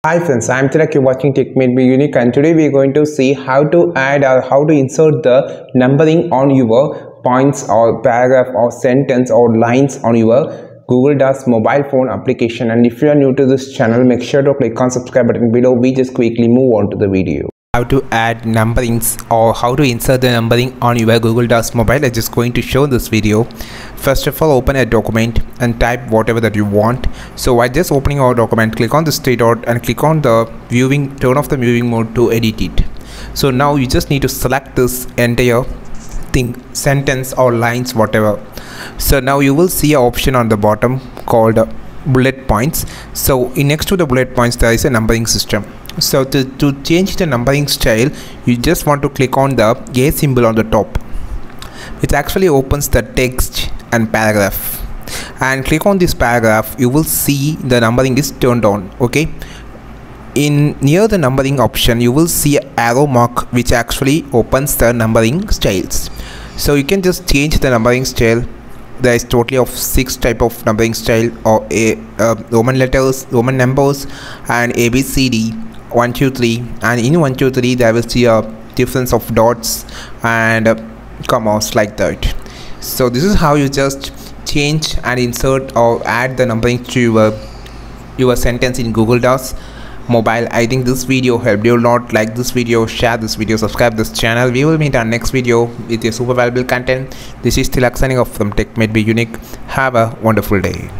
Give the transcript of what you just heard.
Hi friends, I'm Tilak, you're watching Tech Made Me Unique, and today we're going to see how to add or how to insert the numbering on your points or paragraph or sentence or lines on your Google Docs mobile phone application. And if you are new to this channel, make sure to click on subscribe button below. We just quickly move on to the video. How to add numberings or how to insert the numbering on your Google Docs mobile. I'm just going to show this video. First of all, open a document and type whatever that you want. So while just opening our document, click on this three dot and click on the viewing, turn off the viewing mode to edit it. So now you just need to select this entire thing, sentence or lines, whatever. So now you will see an option on the bottom called bullet points. So next to the bullet points there is a numbering system. So to change the numbering style, you just want to click on the A symbol on the top, which actually opens the text and paragraph, and click on this paragraph. You will see the numbering is turned on. Okay, in near the numbering option you will see an arrow mark which actually opens the numbering styles. So you can just change the numbering style. There is totally of 6 type of numbering style, or Roman letters, Roman numbers, and ABCD 1 2 3, and in 1 2 3 there will see a difference of dots and commas like that. So this is how you just change and insert or add the numbering to your sentence in Google Docs mobile. I think this video helped you a lot. Like this video, share this video, subscribe this channel. We will meet our next video with a super valuable content. This is Tilak signing off from Tech Made Me Unique. Have a wonderful day.